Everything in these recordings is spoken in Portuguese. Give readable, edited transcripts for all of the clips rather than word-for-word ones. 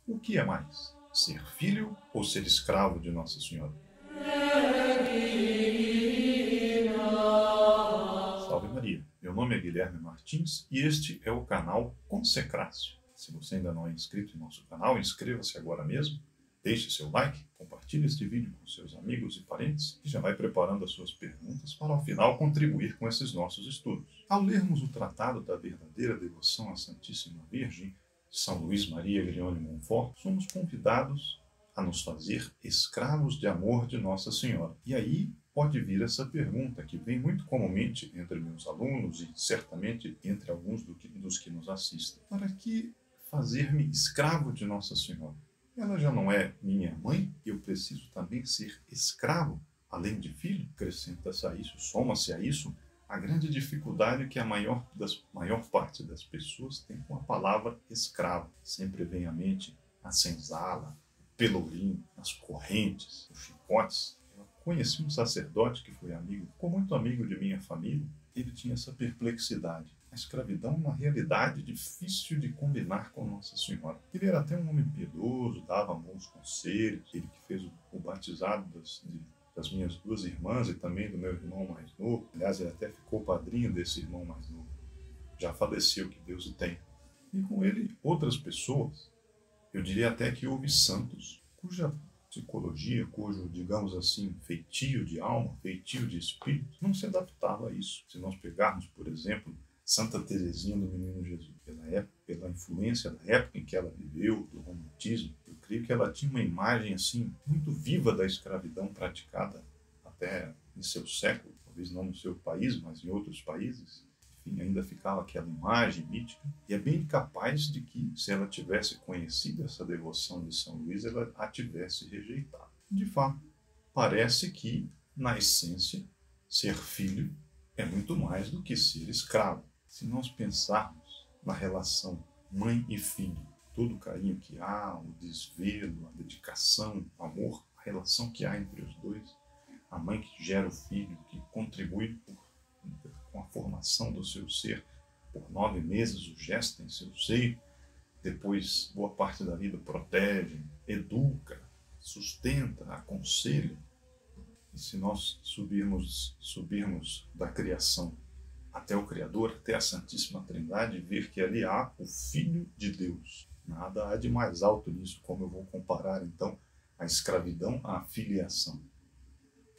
O que é mais? Ser filho ou ser escravo de Nossa Senhora? Salve Maria! Meu nome é Guilherme Martins e este é o canal Consecrácio. Se você ainda não é inscrito em nosso canal, inscreva-se agora mesmo, deixe seu like, compartilhe este vídeo com seus amigos e parentes e já vai preparando as suas perguntas para ao final contribuir com esses nossos estudos. Ao lermos o Tratado da Verdadeira Devoção à Santíssima Virgem, São Luís Maria Grignoni Montfort, somos convidados a nos fazer escravos de amor de Nossa Senhora. E aí pode vir essa pergunta que vem muito comumente entre meus alunos e certamente entre alguns dos que nos assistem. Para que fazer-me escravo de Nossa Senhora? Ela já não é minha mãe e eu preciso também ser escravo, além de filho? Acrescenta-se a isso, soma-se a isso a grande dificuldade que a maior parte das pessoas tem com a palavra escravo. Sempre vem à mente a senzala, o pelourinho, as correntes, os chicotes. Eu conheci um sacerdote que ficou muito amigo de minha família. Ele tinha essa perplexidade. A escravidão é uma realidade difícil de combinar com Nossa Senhora. Ele era até um homem piedoso, dava bons conselhos. Ele que fez o batizado das minhas duas irmãs e também do meu irmão mais novo. Aliás, ele até ficou padrinho desse irmão mais novo. Já faleceu, que Deus o tenha. E com ele, outras pessoas. Eu diria até que houve santos, cuja psicologia, cujo, digamos assim, feitio de alma, feitio de espírito, não se adaptava a isso. Se nós pegarmos, por exemplo, Santa Teresinha do Menino Jesus, pela influência da época em que ela viveu, do romantismo, eu creio que ela tinha uma imagem assim muito viva da escravidão praticada até em seu século, talvez não no seu país, mas em outros países. Enfim, ainda ficava aquela imagem mítica, e é bem capaz de que, se ela tivesse conhecido essa devoção de São Luís, ela a tivesse rejeitado. De fato, parece que, na essência, ser filho é muito mais do que ser escravo. Se nós pensarmos na relação mãe e filho, todo o carinho que há, o desvelo, a dedicação, o amor, a relação que há entre os dois, a mãe que gera o filho, que contribui com a formação do seu ser, por 9 meses o gesta em seu seio, depois boa parte da vida protege, educa, sustenta, aconselha. E se nós subirmos da criação até o Criador, até a Santíssima Trindade, ver que ali há o Filho de Deus. Nada há de mais alto nisso, como eu vou comparar então a escravidão à filiação.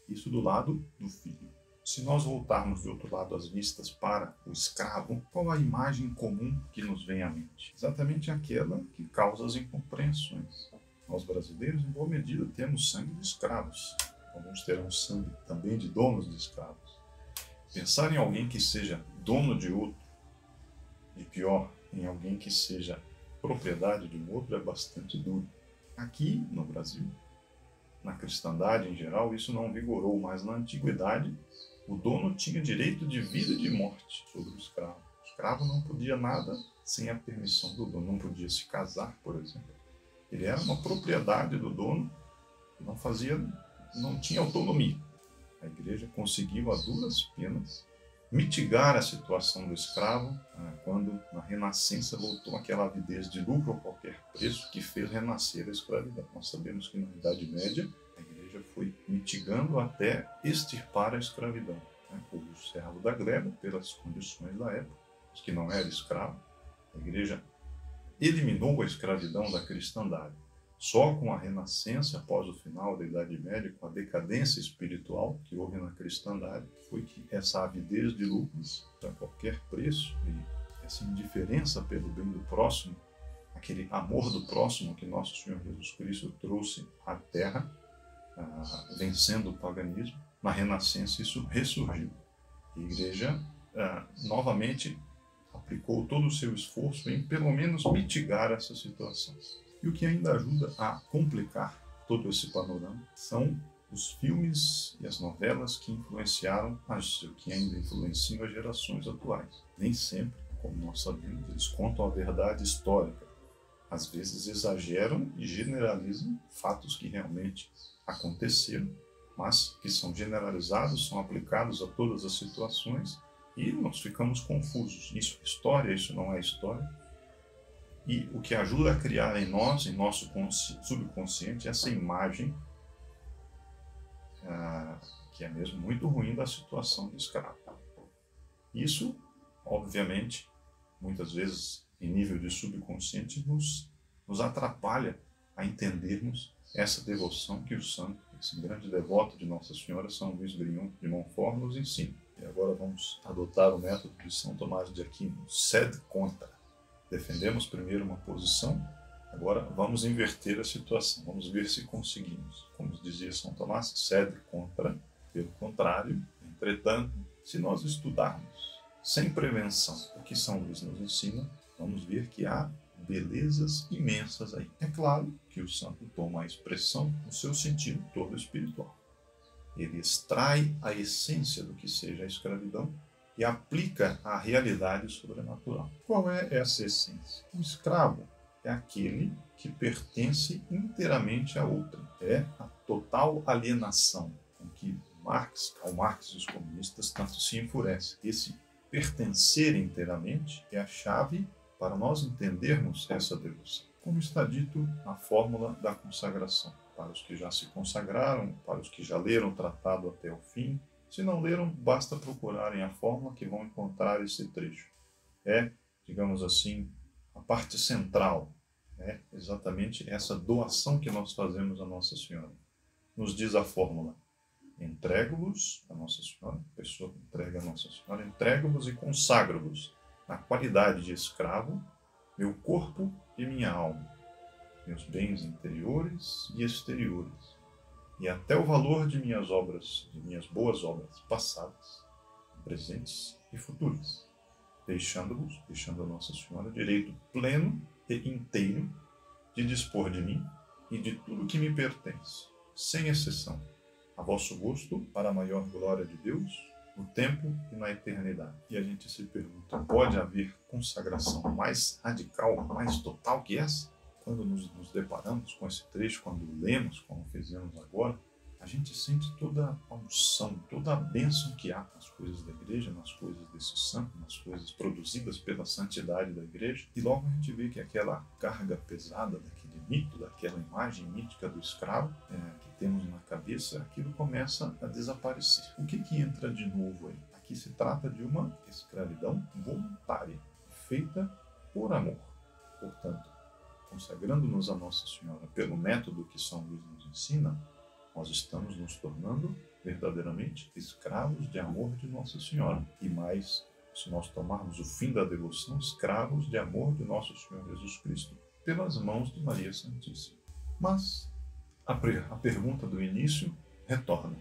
Isso do lado do filho. Se nós voltarmos do outro lado as vistas para o escravo, qual a imagem comum que nos vem à mente? Exatamente aquela que causa as incompreensões. Nós brasileiros, em boa medida, temos sangue de escravos. Alguns terão sangue também de donos de escravos. Pensar em alguém que seja dono de outro, e pior, em alguém que seja propriedade de um outro, é bastante duro. Aqui no Brasil, na cristandade em geral, isso não vigorou, mas na antiguidade, o dono tinha direito de vida e de morte sobre o escravo. O escravo não podia nada sem a permissão do dono, não podia se casar, por exemplo. Ele era uma propriedade do dono, não tinha autonomia. A igreja conseguiu, a duras penas, mitigar a situação do escravo quando, na Renascença, voltou aquela avidez de lucro a qualquer preço que fez renascer a escravidão. Nós sabemos que na Idade Média a igreja foi mitigando até extirpar a escravidão. O servo da gleba, pelas condições da época, que não era escravo, a igreja eliminou a escravidão da cristandade. Só com a Renascença, após o final da Idade Média, com a decadência espiritual que houve na cristandade, foi que essa avidez de lucros a qualquer preço e essa indiferença pelo bem do próximo, aquele amor do próximo que nosso Senhor Jesus Cristo trouxe à Terra, vencendo o paganismo, na Renascença isso ressurgiu. A Igreja novamente aplicou todo o seu esforço em pelo menos mitigar essa situação. E o que ainda ajuda a complicar todo esse panorama são os filmes e as novelas que influenciaram, que ainda influenciam as gerações atuais. Nem sempre, como nós sabemos, eles contam a verdade histórica. Às vezes exageram e generalizam fatos que realmente aconteceram, mas que são generalizados, são aplicados a todas as situações e nós ficamos confusos. Isso é história, isso não é história. E o que ajuda a criar em nós, em nosso subconsciente, essa imagem que é mesmo muito ruim da situação do escravo. Isso, obviamente, muitas vezes, em nível de subconsciente, nos atrapalha a entendermos essa devoção que o santo, esse grande devoto de Nossa Senhora, São Luís Grignon de Montfort, nos ensina. E agora vamos adotar o método de São Tomás de Aquino, sed contra. Defendemos primeiro uma posição, agora vamos inverter a situação, vamos ver se conseguimos. Como dizia São Tomás, sed contra, pelo contrário, entretanto, se nós estudarmos sem prevenção o que São Luís nos ensina, vamos ver que há belezas imensas aí. É claro que o santo toma a expressão no seu sentido todo espiritual. Ele extrai a essência do que seja a escravidão e aplica à realidade sobrenatural. Qual é essa essência? O escravo é aquele que pertence inteiramente a outrem. É a total alienação com que Karl Marx e os comunistas tanto se enfurecem. Esse pertencer inteiramente é a chave para nós entendermos essa devoção. Como está dito na fórmula da consagração. Para os que já se consagraram, para os que já leram o tratado até o fim. Se não leram, basta procurarem a fórmula que vão encontrar esse trecho. É, digamos assim, a parte central. É exatamente essa doação que nós fazemos a Nossa Senhora. Nos diz a fórmula: entrego-vos a Nossa Senhora, a pessoa entrega a Nossa Senhora, entrego-vos e consagro-vos na qualidade de escravo, meu corpo e minha alma, meus bens interiores e exteriores, e até o valor de minhas obras, de minhas boas obras passadas, presentes e futuras, deixando a Nossa Senhora direito pleno e inteiro de dispor de mim e de tudo que me pertence, sem exceção, a vosso gosto, para a maior glória de Deus, no tempo e na eternidade. E a gente se pergunta, pode haver consagração mais radical, mais total que essa? Quando nos deparamos com esse trecho, quando lemos, como fizemos agora, a gente sente toda a unção, toda a bênção que há nas coisas da igreja, nas coisas desse santo, nas coisas produzidas pela santidade da igreja. E logo a gente vê que aquela carga pesada daquele mito, daquela imagem mítica do escravo que temos na cabeça, aquilo começa a desaparecer. O que entra de novo aí? Aqui se trata de uma escravidão voluntária, feita por amor. Portanto, consagrando-nos a Nossa Senhora pelo método que São Luís nos ensina, nós estamos nos tornando verdadeiramente escravos de amor de Nossa Senhora. E mais, se nós tomarmos o fim da devoção, escravos de amor de Nosso Senhor Jesus Cristo, pelas mãos de Maria Santíssima. Mas a pergunta do início retorna,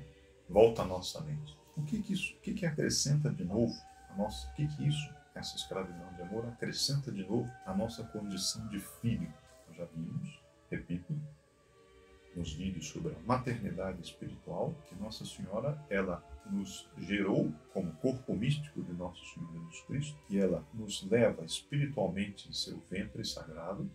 volta à nossa mente. O que acrescenta de novo a nossa? O que isso, essa escravidão de amor, acrescenta de novo a nossa condição de filho? Nós já vimos, repito, nos vídeos sobre a maternidade espiritual, que Nossa Senhora, ela nos gerou como corpo místico de Nosso Senhor Jesus Cristo, e ela nos leva espiritualmente em seu ventre sagrado,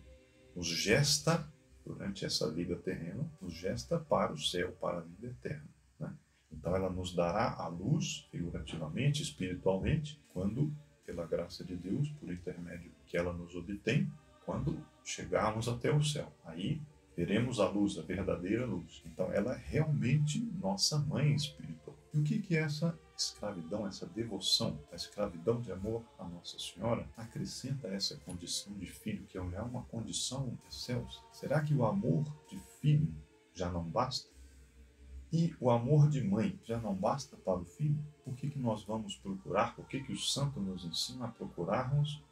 nos gesta durante essa vida terrena, nos gesta para o céu, para a vida eterna. Né? Então ela nos dará a luz, figurativamente, espiritualmente, quando, pela graça de Deus, por intermédio que ela nos obtém, quando chegarmos até o céu. Aí veremos a luz, a verdadeira luz. Então ela é realmente nossa mãe espiritual. E o que é essa escravidão, essa devoção, a escravidão de amor à Nossa Senhora, acrescenta essa condição de filho, que é uma condição excelsa? Será que o amor de filho já não basta? E o amor de mãe já não basta para o filho? Por que nós vamos procurar? Por que o santo nos ensina a procurarmos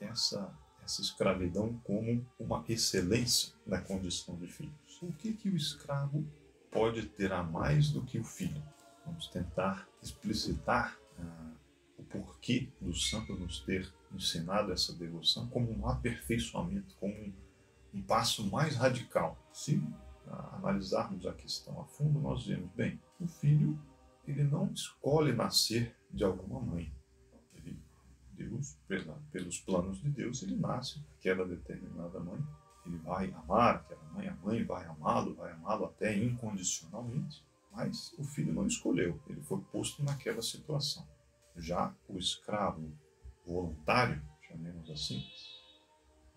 essa escravidão como uma excelência na condição de filhos? O que o escravo pode ter a mais do que o filho? Vamos tentar explicitar o porquê do santo nos ter ensinado essa devoção como um aperfeiçoamento, como um passo mais radical. Se analisarmos a questão a fundo, nós vemos, bem, o filho ele não escolhe nascer de alguma mãe. Deus, pelos planos de Deus, ele nasce daquela determinada mãe. Ele vai amar aquela mãe, a mãe vai amá-lo até incondicionalmente. Mas o filho não escolheu, ele foi posto naquela situação. Já o escravo voluntário, chamemos assim,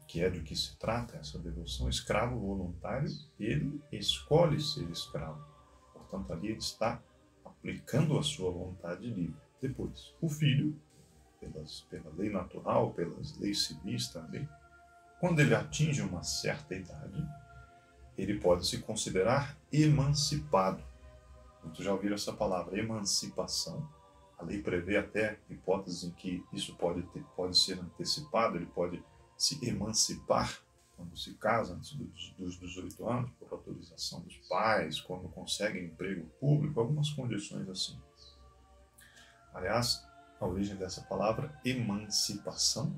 que é do que se trata essa devoção, escravo voluntário, ele escolhe ser escravo. Portanto, ali ele está aplicando a sua vontade livre. Depois, o filho, pela lei natural, pelas leis civis também, quando ele atinge uma certa idade, ele pode se considerar emancipado. Muitos já ouviram essa palavra, emancipação. A lei prevê até hipóteses em que isso pode ser antecipado, ele pode se emancipar quando se casa antes dos 18 anos, por autorização dos pais, quando consegue emprego público, algumas condições assim. Aliás, a origem dessa palavra, emancipação,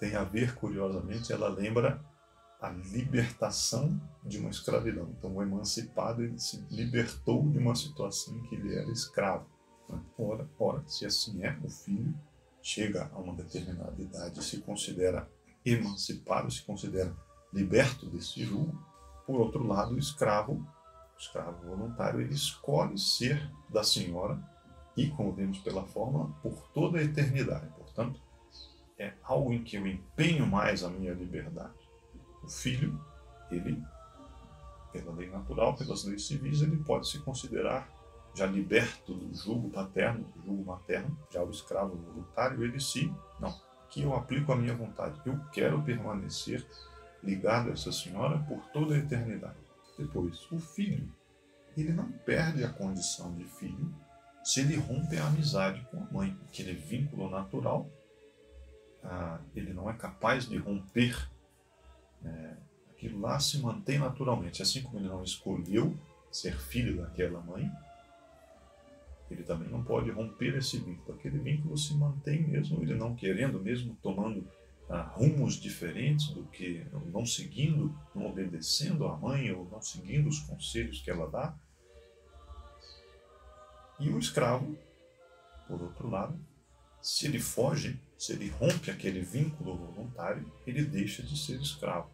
tem a ver, curiosamente, ela lembra a libertação de uma escravidão. Então, o emancipado, ele se libertou de uma situação em que ele era escravo. Ora, se assim é, o filho chega a uma determinada idade e se considera emancipado, se considera liberto desse jugo. Por outro lado, o escravo voluntário, ele escolhe ser da senhora e, como vemos pela fórmula, por toda a eternidade. Portanto, é algo em que eu empenho mais a minha liberdade. O filho, ele, pela lei natural, pelas leis civis, ele pode se considerar já liberto do jugo paterno, do jugo materno. Já o escravo voluntário, ele não, aqui eu aplico a minha vontade. Eu quero permanecer ligado a essa senhora por toda a eternidade. Depois, o filho, ele não perde a condição de filho se ele rompe a amizade com a mãe. Aquele vínculo natural, ele não é capaz de romper. Aquilo lá se mantém naturalmente. Assim como ele não escolheu ser filho daquela mãe, ele também não pode romper esse vínculo. Aquele vínculo se mantém mesmo ele não querendo, mesmo tomando rumos diferentes do que, não seguindo, não obedecendo à mãe ou não seguindo os conselhos que ela dá. E o escravo, por outro lado, se ele foge, se ele rompe aquele vínculo voluntário, ele deixa de ser escravo.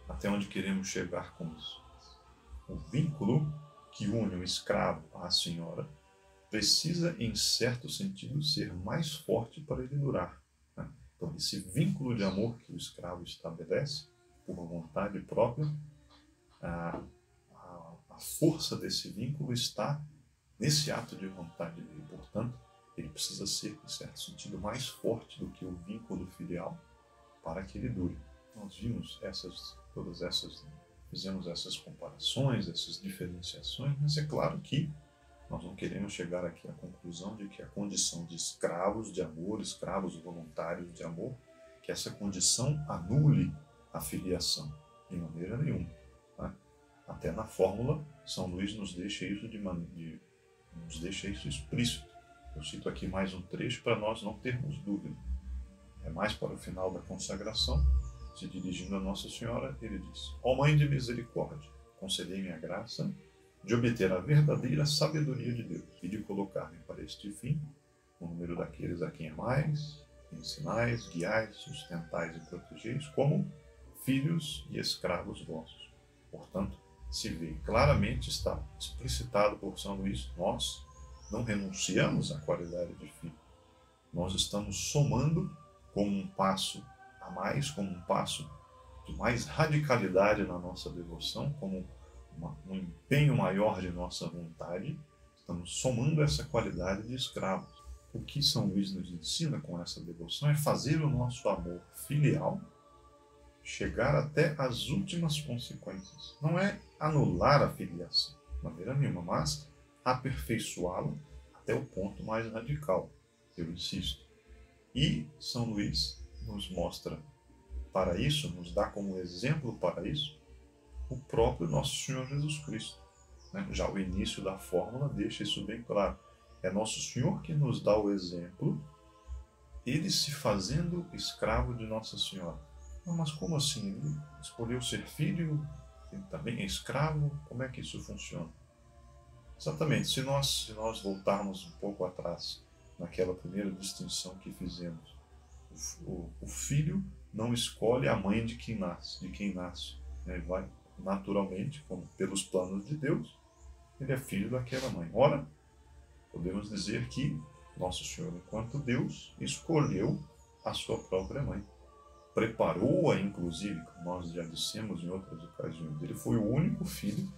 Até onde queremos chegar com isso? O vínculo que une o escravo à senhora precisa, em certo sentido, ser mais forte para ele durar. Então, esse vínculo de amor que o escravo estabelece, por vontade própria, a força desse vínculo está nesse ato de vontade dele. Portanto, ele precisa ser, em certo sentido, mais forte do que o vínculo filial para que ele dure. Nós vimos fizemos essas comparações, essas diferenciações, mas é claro que nós não queremos chegar aqui à conclusão de que a condição de escravos de amor, escravos voluntários de amor, que essa condição anule a filiação, de maneira nenhuma. Tá? Até na fórmula, São Luís nos deixa isso explícito. Eu cito aqui mais um trecho para nós não termos dúvida. É mais para o final da consagração, se dirigindo a Nossa Senhora, ele diz: ó Mãe de Misericórdia, concedei-me a graça de obter a verdadeira sabedoria de Deus e de colocar-me para este fim no número daqueles a quem amais, ensinais, guiais, sustentais e protegeis como filhos e escravos vossos. Portanto, se vê claramente, está explicitado por São Luís, nós não renunciamos à qualidade de filho. Nós estamos somando como um passo a mais, como um passo de mais radicalidade na nossa devoção, como um empenho maior de nossa vontade, estamos somando essa qualidade de escravos. O que São Luís nos ensina com essa devoção é fazer o nosso amor filial chegar até as últimas consequências. Não é anular a filiação, de maneira nenhuma, mas aperfeiçoá-la até o ponto mais radical, eu insisto. E São Luís nos mostra para isso, nos dá como exemplo para isso, o próprio Nosso Senhor Jesus Cristo. Já o início da fórmula deixa isso bem claro. É Nosso Senhor que nos dá o exemplo, ele se fazendo escravo de Nossa Senhora. Mas como assim? Ele escolheu ser filho, ele também é escravo? Como é que isso funciona? Exatamente, se nós voltarmos um pouco atrás, naquela primeira distinção que fizemos, o filho não escolhe a mãe de quem nasce. Ele vai naturalmente, como pelos planos de Deus, ele é filho daquela mãe. Ora, podemos dizer que Nosso Senhor, enquanto Deus, escolheu a sua própria mãe. preparou-a, inclusive, como nós já dissemos em outras ocasiões. Ele foi o único filho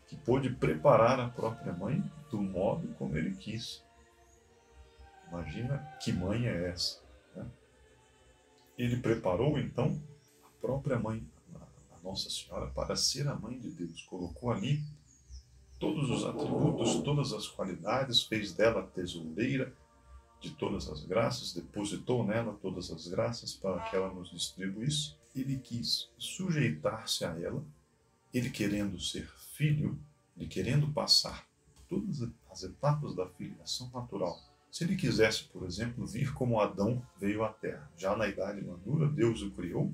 que pôde preparar a própria mãe do modo como ele quis. Imagina que mãe é essa, né? Ele preparou, então, a própria mãe, a Nossa Senhora, para ser a mãe de Deus. Colocou ali todos os atributos, todas as qualidades, fez dela tesoureira de todas as graças, depositou nela todas as graças para que ela nos distribuísse. Ele quis sujeitar-se a ela, ele querendo ser filho, ele querendo passar todas as etapas da filiação natural. Se ele quisesse, por exemplo, vir como Adão veio à Terra, já na idade madura, Deus o criou,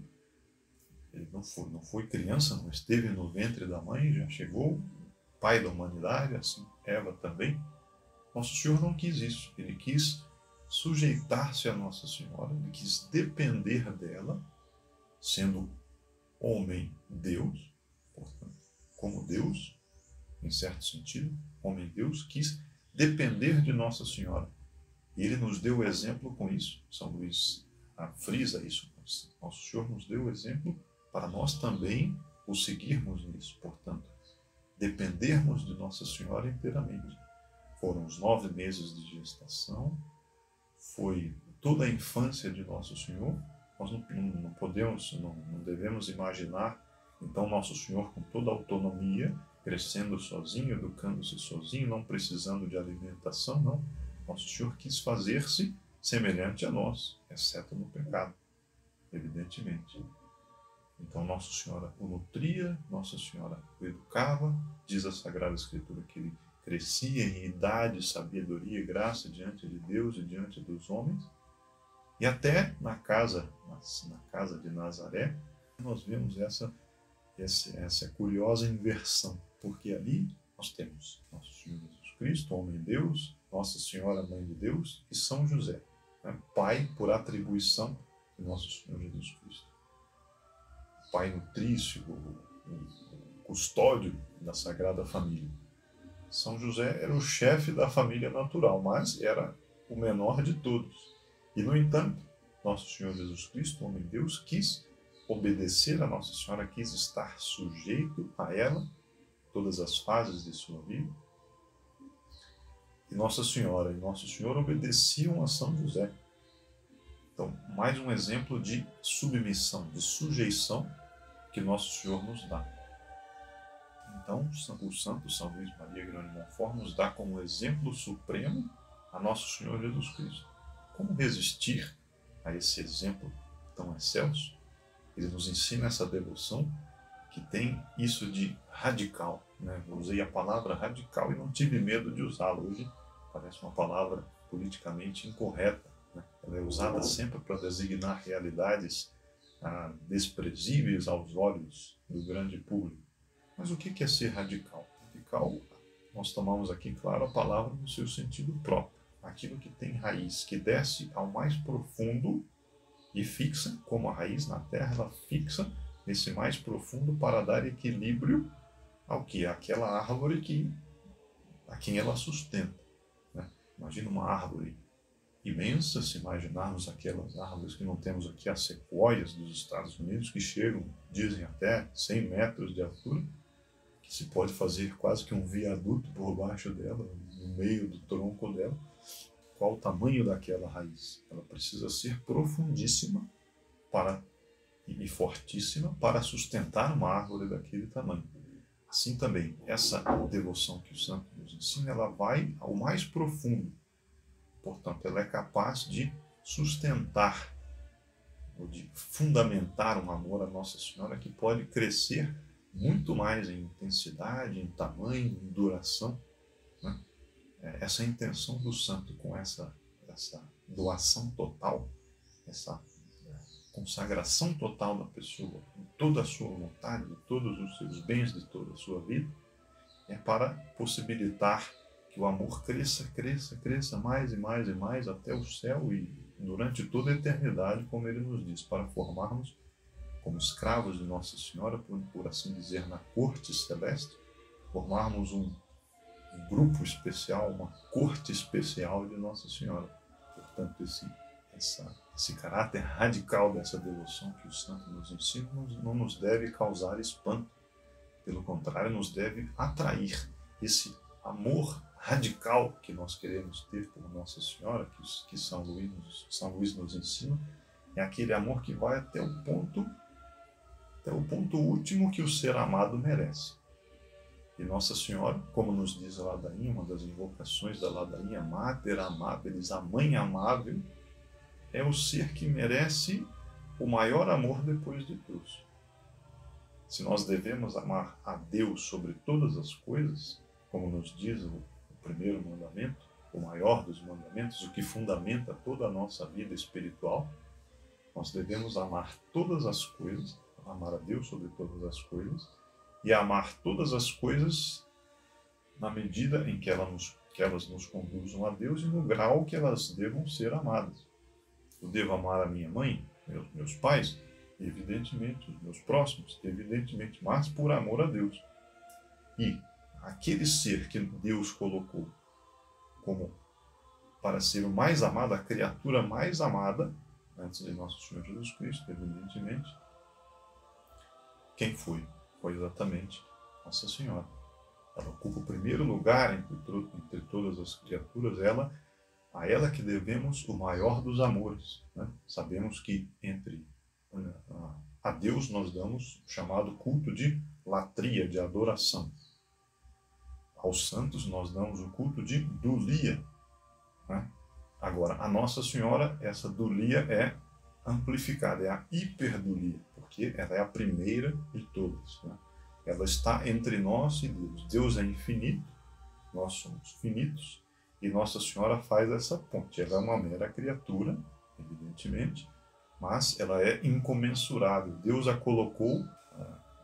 ele não foi criança, não esteve no ventre da mãe, já chegou, pai da humanidade, assim Eva também. Nosso Senhor não quis isso, ele quis sujeitar-se a Nossa Senhora, ele quis depender dela, sendo homem Deus, portanto, como Deus, em certo sentido, homem Deus, quis depender de Nossa Senhora. E ele nos deu exemplo com isso. São Luís frisa isso. Nosso Senhor nos deu exemplo para nós também o seguirmos nisso. Portanto, dependermos de Nossa Senhora inteiramente. Foram os 9 meses de gestação, foi toda a infância de Nosso Senhor. Nós não podemos, não devemos imaginar, então, Nosso Senhor com toda a autonomia, crescendo sozinho, educando-se sozinho, não precisando de alimentação, não. Nosso Senhor quis fazer-se semelhante a nós, exceto no pecado, evidentemente. Então, Nossa Senhora o nutria, Nossa Senhora o educava, diz a Sagrada Escritura que ele crescia em idade, sabedoria e graça diante de Deus e diante dos homens. E até na casa de Nazaré, nós vemos essa curiosa inversão, porque ali nós temos Nosso Senhor Jesus Cristo, homem de Deus, Nossa Senhora, Mãe de Deus, e São José, né? Pai por atribuição de Nosso Senhor Jesus Cristo. Pai nutrício, o custódio da Sagrada Família. São José era o chefe da família natural, mas era o menor de todos. E, no entanto, Nosso Senhor Jesus Cristo, homem de Deus, quis obedecer a Nossa Senhora, quis estar sujeito a ela, todas as fases de sua vida. E Nossa Senhora e Nosso Senhor obedeciam a São José. Então, mais um exemplo de submissão, de sujeição que Nosso Senhor nos dá. Então, o Santo São Luís Maria Grande de Montfort nos dá como exemplo supremo a Nosso Senhor Jesus Cristo. Como resistir a esse exemplo tão excelso? Ele nos ensina essa devoção que tem isso de radical, né? Eu usei a palavra radical e não tive medo de usá-la. Hoje parece uma palavra politicamente incorreta, né? Ela é usada sempre para designar realidades desprezíveis aos olhos do grande público. Mas o que é ser radical? Radical, nós tomamos aqui, claro, a palavra no seu sentido próprio. Aquilo que tem raiz, que desce ao mais profundo e fixa, como a raiz na terra, ela fixa nesse mais profundo para dar equilíbrio ao que? Aquela árvore a quem ela sustenta, né? Imagina uma árvore imensa, se imaginarmos aquelas árvores que não temos aqui, as sequoias dos Estados Unidos, que chegam, dizem até 100 metros de altura, que se pode fazer quase que um viaduto por baixo dela, no meio do tronco dela. Qual o tamanho daquela raiz? Ela precisa ser profundíssima e fortíssima para sustentar uma árvore daquele tamanho. Assim também, essa devoção que o santo nos ensina, ela vai ao mais profundo. Portanto, ela é capaz de sustentar, ou de fundamentar um amor à Nossa Senhora que pode crescer muito mais em intensidade, em tamanho, em duração, né? Essa intenção do santo com essa doação total, essa consagração total da pessoa, de toda a sua vontade, de todos os seus bens, de toda a sua vida, é para possibilitar que o amor cresça, cresça, cresça mais e mais e mais até o céu e durante toda a eternidade, como ele nos diz, para formarmos como escravos de Nossa Senhora, por assim dizer, na corte celeste, formarmos um grupo especial, uma corte especial de Nossa Senhora. Portanto, Esse caráter radical dessa devoção que o santo nos ensina não nos deve causar espanto. Pelo contrário, nos deve atrair. Esse amor radical que nós queremos ter por Nossa Senhora, que São Luís nos ensina, é aquele amor que vai até o ponto último que o ser amado merece. E Nossa Senhora, como nos diz a ladainha, uma das invocações da ladainha, Mater Amabilis, a Mãe Amável, é o ser que merece o maior amor depois de Deus. Se nós devemos amar a Deus sobre todas as coisas, como nos diz o primeiro mandamento, o maior dos mandamentos, o que fundamenta toda a nossa vida espiritual, nós devemos amar todas as coisas, amar a Deus sobre todas as coisas, e amar todas as coisas na medida em que elas nos conduzam a Deus e no grau que elas devam ser amadas. Eu devo amar a minha mãe, meus pais, evidentemente, os meus próximos, evidentemente, mas por amor a Deus. E aquele ser que Deus colocou como para ser o mais amado, a criatura mais amada, antes de nosso Senhor Jesus Cristo, evidentemente, quem foi? Foi exatamente Nossa Senhora. Ela ocupa o primeiro lugar entre todas as criaturas, a ela que devemos o maior dos amores. Né? Sabemos que a Deus nós damos o chamado culto de latria, de adoração. Aos santos nós damos o culto de dulia. Né? Agora, a Nossa Senhora, essa dulia é amplificada, é a hiperdulia, porque ela é a primeira de todas. Né? Ela está entre nós e Deus. Deus é infinito, nós somos finitos, e Nossa Senhora faz essa ponte. Ela é uma mera criatura, evidentemente, mas ela é incomensurável. Deus a colocou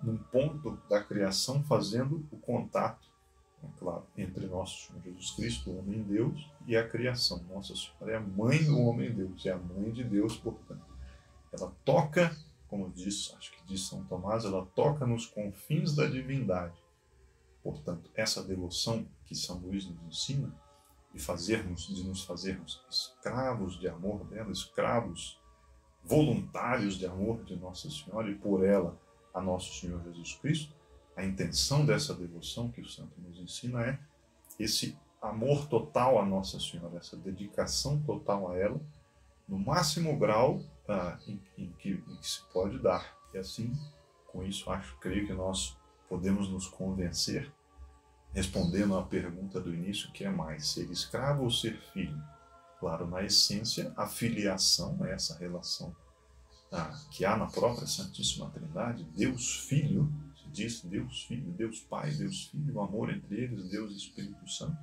num ponto da criação, fazendo o contato, claro, entre nosso Senhor Jesus Cristo, o homem-Deus, e a criação. Nossa Senhora é a mãe do homem-Deus, é a mãe de Deus, portanto. Ela toca, como diz, acho que diz São Tomás, ela toca nos confins da divindade. Portanto, essa devoção que São Luís nos ensina, de nos fazermos escravos de amor dela, escravos voluntários de amor de Nossa Senhora, e por ela a nosso Senhor Jesus Cristo, a intenção dessa devoção que o santo nos ensina é esse amor total a Nossa Senhora, essa dedicação total a ela, no máximo grau em que se pode dar. E assim, com isso, creio que nós podemos nos convencer, respondendo à pergunta do início, que é mais, ser escravo ou ser filho? Claro, na essência, a filiação é essa relação que há na própria Santíssima Trindade, Deus Filho, se diz Deus Filho, Deus Pai, Deus Filho, o amor entre eles, Deus Espírito Santo.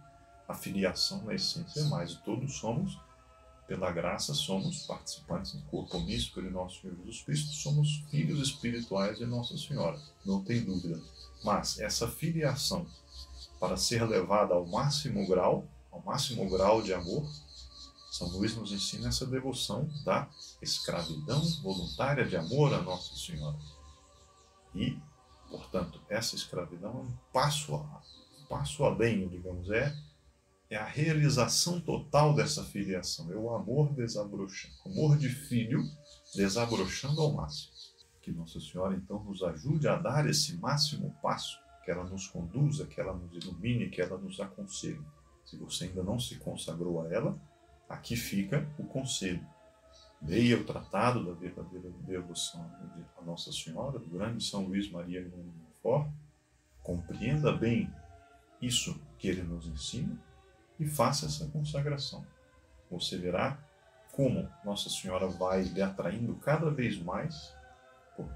A filiação na essência é mais, todos somos, pela graça, somos participantes do corpo místico de nosso Senhor Jesus Cristo, somos filhos espirituais de Nossa Senhora, não tem dúvida. Mas essa filiação, para ser levada ao máximo grau de amor, São Luís nos ensina essa devoção da escravidão voluntária de amor a Nossa Senhora. E, portanto, essa escravidão é um passo além, digamos, é a realização total dessa filiação, é o amor desabrochando, o amor de filho desabrochando ao máximo. Que Nossa Senhora, então, nos ajude a dar esse máximo passo, que ela nos conduza, que ela nos ilumine, que ela nos aconselhe. Se você ainda não se consagrou a ela, aqui fica o conselho. Leia o Tratado da Verdadeira Devoção a Nossa Senhora, do grande São Luís Maria de Montfort, compreenda bem isso que ele nos ensina e faça essa consagração. Você verá como Nossa Senhora vai lhe atraindo cada vez mais,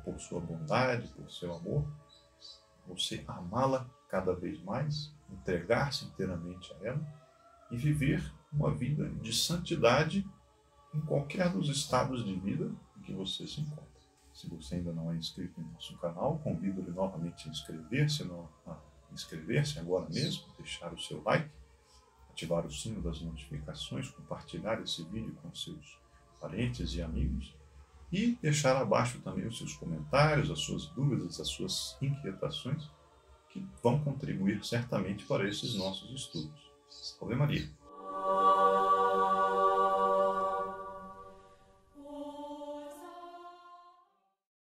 por sua bondade, por seu amor, você amá-la cada vez mais, entregar-se inteiramente a ela e viver uma vida de santidade em qualquer dos estados de vida em que você se encontra. Se você ainda não é inscrito em nosso canal, convido-lhe novamente a inscrever-se agora mesmo, deixar o seu like, ativar o sino das notificações, compartilhar esse vídeo com seus parentes e amigos e deixar abaixo também os seus comentários, as suas dúvidas, as suas inquietações, que vão contribuir certamente para esses nossos estudos. Salve Maria!